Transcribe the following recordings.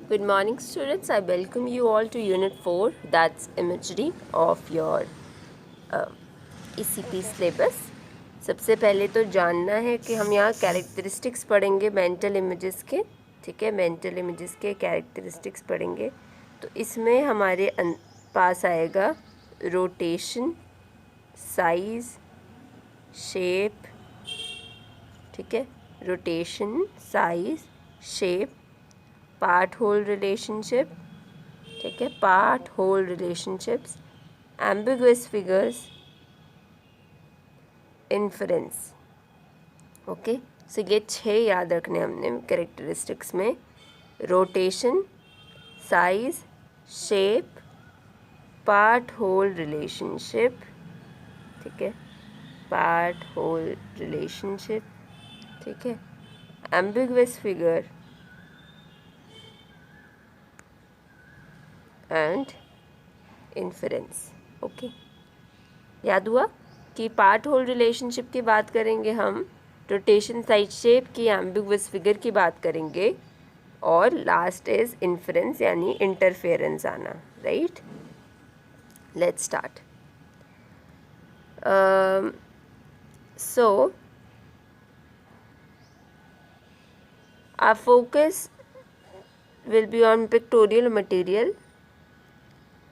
Good morning students, I welcome you all to unit 4, that's imagery of your ECP syllabus. सबसे पहले तो जानना है कि हम यहाँ कैरेक्टरिस्टिक्स पढ़ेंगे मेंटल इमेजेस के, ठीक है, मेंटल इमेजेस के कैरेक्टरिस्टिक्स पढ़ेंगे। तो इसमें हमारे पास आएगा रोटेशन, साइज, शेप, ठीक है, rotation, size, shape, part whole relationship, ठीक है, part whole relationships, ambiguous figures, inference. Okay, so ये 6 याद रखने हमने कैरेक्टरिस्टिक्स में, rotation, size, shape, part whole relationship, ठीक है, पार्ट होल रिलेशनशिप, ठीक है, ambiguous figure and inference. Okay, याद हुआ कि पार्ट होल रिलेशनशिप की बात करेंगे हम, रोटेशन, साइज, शेप की, एम्बिगुअस फिगर की बात करेंगे, और लास्ट इज इन्फरेंस यानी इंटरफेरेंस आना, right. Let's start. So our focus will be on pictorial material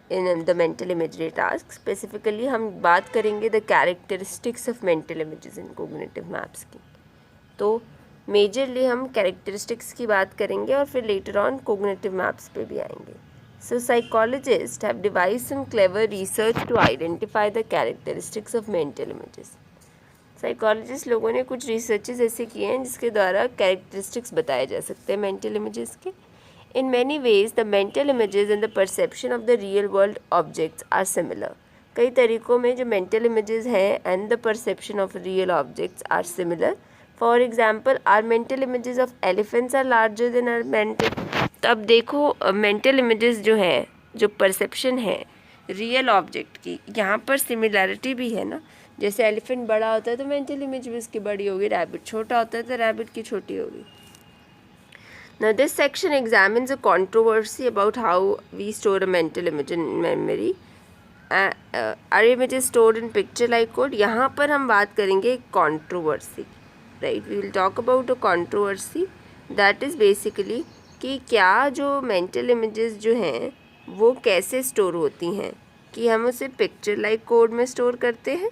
in the mental imagery task. Specifically हम बात करेंगे the characteristics of mental images in cognitive maps की। तो मेजरली हम characteristics की बात करेंगे और फिर later on cognitive maps पे भी आएंगे। So psychologists have devised some clever research to identify the characteristics of mental images. Psychologist लोगों ने कुछ रिसर्चेस ऐसे किए हैं जिसके द्वारा कैरेक्टरिस्टिक्स बताए जा सकते हैं मेंटल इमेजेस के। In many ways the mental images and the perception of the real world objects are similar. कई तरीक़ों में जो मेंटल इमेजेस हैं and the perception of real objects are similar. For example our mental images of elephants are larger than our mental. तो अब देखो mental images जो हैं, जो परसेप्शन है रियल ऑब्जेक्ट की, यहाँ पर सिमिलैरिटी भी है ना। जैसे एलिफेंट बड़ा होता है तो मेंटल इमेज भी उसकी बड़ी होगी, रैबिट छोटा होता है तो रैबिट की छोटी होगी। Now this section examines a controversy about how we store a mental image in memory. Are images stored in picture like code? यहाँ पर हम बात करेंगे controversy, right? We will talk about a controversy that is basically कि क्या जो mental images जो हैं वो कैसे स्टोर होती हैं, कि हम उसे पिक्चर लाइक कोड में स्टोर करते हैं,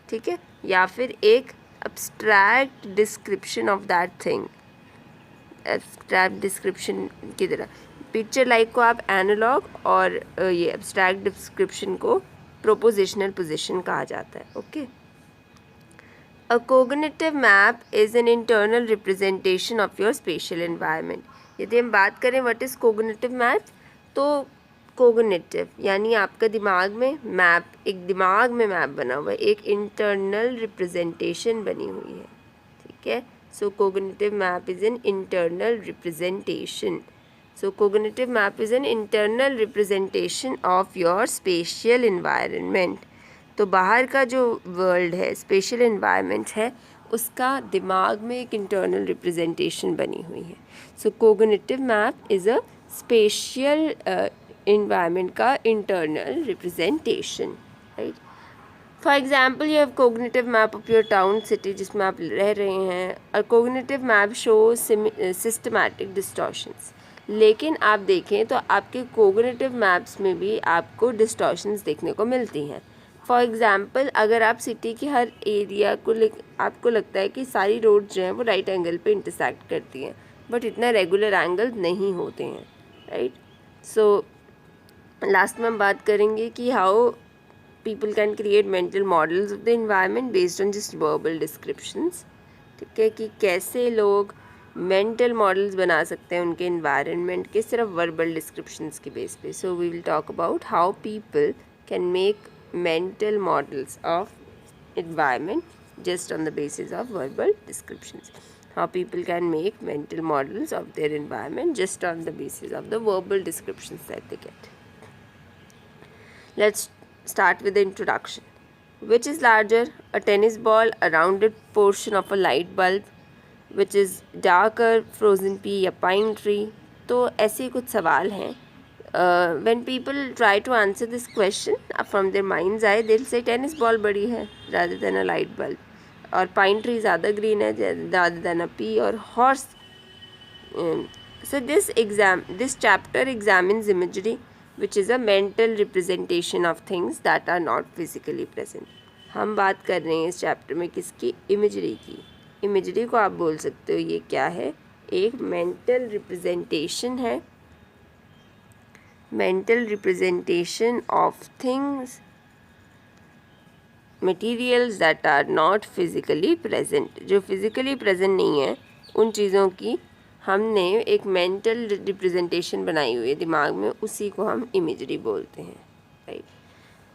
ठीक है, या फिर एक abstract description of that thing, abstract description की तरह। पिक्चर लाइक को आप एनालॉग और ये एब्स्ट्रैक्ट डिस्क्रिप्शन को प्रोपोजिशनल पोजीशन कहा जाता है। Okay, a cognitive map is an internal representation of your special environment. यदि हम बात करें व्हाट इज़ कोग्निटिव मैप, तो कोग्निटिव यानी आपका दिमाग में मैप, एक दिमाग में मैप बना हुआ है, एक इंटरनल रिप्रेजेंटेशन बनी हुई है, ठीक है। So cognitive map is an internal representation. So cognitive map is an internal representation of your spatial environment. तो बाहर का जो वर्ल्ड है, स्पेशल एनवायरनमेंट है, उसका दिमाग में एक इंटरनल रिप्रेजेंटेशन बनी हुई है। So cognitive map is a spatial environment का internal representation, right. For example you have cognitive map of your town, city जिसमें आप रह रहे हैं। और cognitive map show systematic distortions. लेकिन आप देखें तो आपके कोग्निटिव मैप्स में भी आपको डिस्टॉर्शंस देखने को मिलती हैं। फॉर एग्जाम्पल अगर आप सिटी के हर एरिया को आपको लगता है कि सारी रोड जो हैं वो राइट एंगल पे इंटरसेक्ट करती हैं, बट इतना रेगुलर एंगल नहीं होते हैं, राइट। सो लास्ट में हम बात करेंगे कि how people can create mental models of the environment based on just verbal descriptions, ठीक है, कि कैसे लोग mental models बना सकते हैं उनके environment के सिर्फ verbal descriptions के बेस पे। So we will talk about how people can make mental models of environment just on the basis of verbal descriptions. How people can make mental models of their environment just on the basis of the verbal descriptions that they get. Let's start with the introduction. Which is larger, a tennis ball, a rounded portion of a light bulb, which is darker, frozen pea, a pine tree? तो ऐसे ही कुछ सवाल हैं. When people try to answer this question from their mind's eye, they'll say tennis ball बड़ी है rather than a light bulb, और pine tree ज़्यादा green है rather than a pea, और horse. So this chapter examines imagery, which is a mental representation of things that are not physically present. हम बात कर रहे हैं इस चैप्टर में किसकी? इमेजरी की. इमेजरी को आप बोल सकते हो ये क्या है? एक मेंटल रिप्रेजेंटेशन है, mental representation of things, materials that are not physically present. जो फिजिकली प्रेजेंट नहीं है उन चीज़ों की हमने एक मेंटल रिप्रेजेंटेशन बनाई हुई है दिमाग में, उसी को हम इमेजरी बोलते हैं. Right.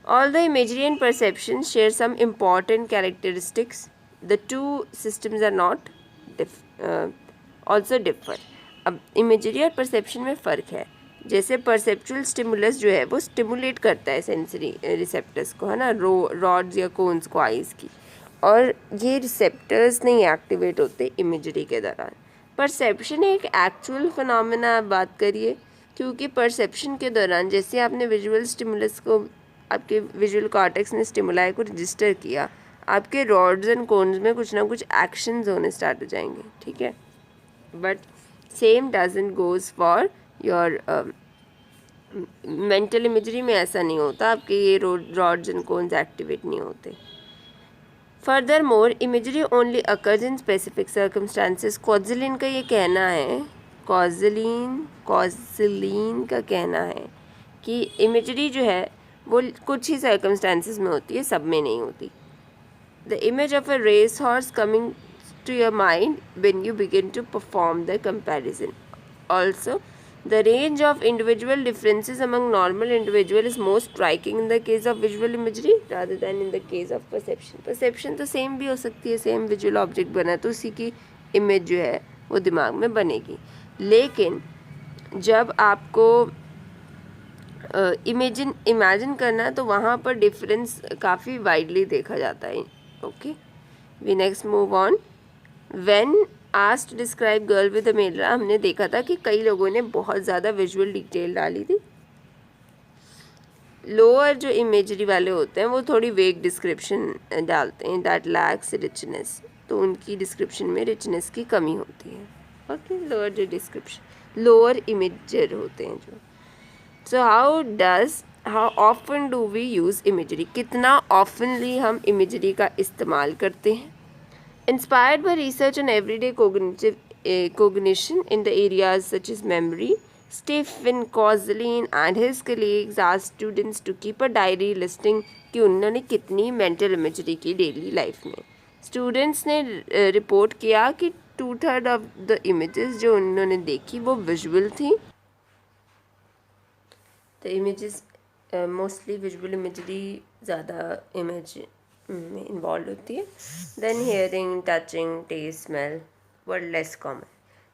All the imagery and perception share some important characteristics. The two systems are not also differ. अब इमेजरी और परसेप्शन में फ़र्क है. जैसे परसेप्चुअल स्टिमुलस जो है वो स्टिमुलेट करता है सेंसरी रिसेप्टर्स को, है ना, रॉड्स या कोन्स को आइज़ की, और ये रिसेप्टर्स नहीं एक्टिवेट होते इमेजरी के दौरान. परसेप्शन एक एक्चुअल फिनोमेना आप बात करिए, क्योंकि परसेप्शन के दौरान जैसे आपने विजुअल स्टिमुलस को, आपके विजुअल कॉर्टेक्स ने स्टिमुलाई को रजिस्टर किया, आपके रॉड्स एंड कोन्स में कुछ ना कुछ एक्शंस होने स्टार्ट हो जाएंगे. ठीक है. But same doesn't goes for your mental imagery में. ऐसा नहीं होता, आपके ये रॉड्स एंड कोन्स एक्टिवेट नहीं होते. Furthermore, imagery only occurs in specific circumstances. कॉजलिन का ये कहना है, कॉजलिन का कहना है कि इमेजरी जो है वो कुछ ही सर्कमस्टांसिस में होती है, सब में नहीं होती. The image of a race horse coming to your mind when you begin to perform the comparison. Also, the range of individual differences among normal individual is most striking in the case of visual imagery rather than in the case of perception. Perception तो same भी हो सकती है, same visual object बना तो उसी की image जो है वो दिमाग में बनेगी. लेकिन जब आपको इमेजिन करना तो वहाँ पर डिफरेंस काफ़ी वाइडली देखा जाता है. Okay, we next move on. When asked to describe girl with umbrella, हमने देखा था कि कई लोगों ने बहुत ज़्यादा विजुअल डिटेल डाली थी. लोअर जो इमेजरी वाले होते हैं वो थोड़ी वेग डिस्क्रिप्शन डालते हैं, दैट लैक्स रिचनेस, तो उनकी डिस्क्रिप्शन में रिचनेस की कमी होती है. ओके, लोअर जो डिस्क्रिप्शन, लोअर इमेजर होते हैं जो. So how often do we use imagery, कितना ऑफनली हम इमेजरी का इस्तेमाल करते हैं. Inspired by research on everyday cognition in the areas such as memory, Stephen Kozlin and his colleagues asked students to keep a diary listing कि उन्होंने कितनी mental imagery की daily life में. Students ने रिपोर्ट किया कि 2/3 of the images जो उन्होंने देखी वो visual थी. The images mostly visual imagery ज़्यादा image में इन्वॉल्व होती है. Then hearing, touching, taste, smell were less common.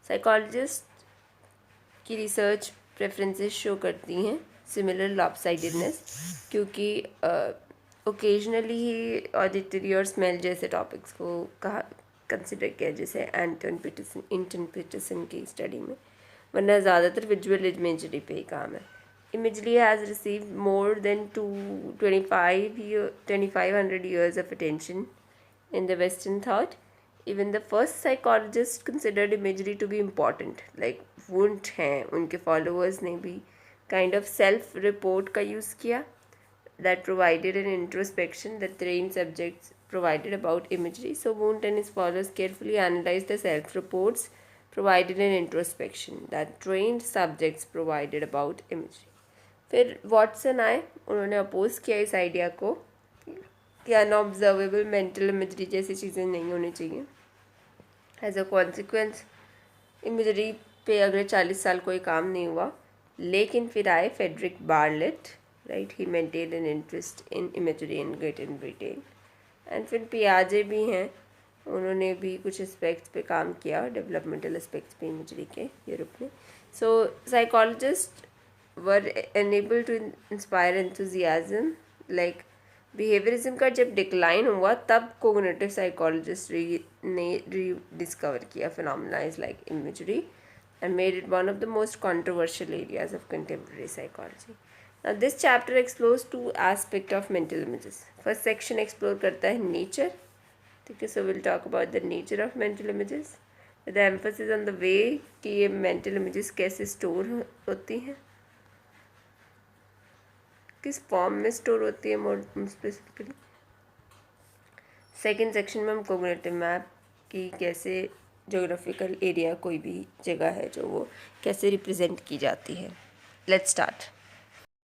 Psychologist की रिसर्च प्रेफरेंसेस शो करती हैं सिमिलर लॉपसाइडेडनेस, क्योंकि ओकेजनली ही ऑडिटरी और स्मेल जैसे टॉपिक्स को कंसिडर किया, जैसे इंटन पीटरसन की स्टडी में, वरना ज़्यादातर विजुअल इमेजरी पे ही काम है. Imagery has received more than 2,500 years of attention in the Western thought. Even the first psychologists considered imagery to be important. Like Wundt हैं, उनके followers ने भी kind of self-report का use किया that provided an introspection that trained subjects provided about imagery. So Wundt and his followers carefully analyzed the self-reports provided an introspection that trained subjects provided about imagery. फिर Watson आए, उन्होंने oppose किया इस idea को कि unobservable mental imagery जैसी चीज़ें नहीं होनी चाहिए. एज अ कॉन्सिक्वेंस इमेजरी पे अगले 40 साल कोई काम नहीं हुआ. लेकिन फिर आए Frederic Bartlett, right, he maintain an interest in imagery in Great Britain. And फिर पियाजे भी हैं, उन्होंने भी कुछ एस्पेक्ट्स पे काम किया, डेवलपमेंटल एस्पेक्ट्स पे इमेजरी के यूरोप में. सो psychologist were unable to inspire enthusiasm. Like behaviorism का जब डिक्लाइन हुआ तब कोग्निटिव साइकोलॉजिस्ट ने डिस्कवर किया phenomena is like imagery. and made it one of the most controversial areas of contemporary psychology. Now this chapter explores two aspects of mental images. First section explore करता है nature, ठीक है, so we'll talk about the nature of mental images with the emphasis on the way कि ये mental images कैसे store होती हैं, किस फॉर्म में स्टोर होती है मोर स्पेसिफिकली. सेकेंड सेक्शन में हम कोग्निटिव मैप की कैसे जोग्राफिकल एरिया कोई भी जगह है जो वो कैसे रिप्रेजेंट की जाती है. Let's start.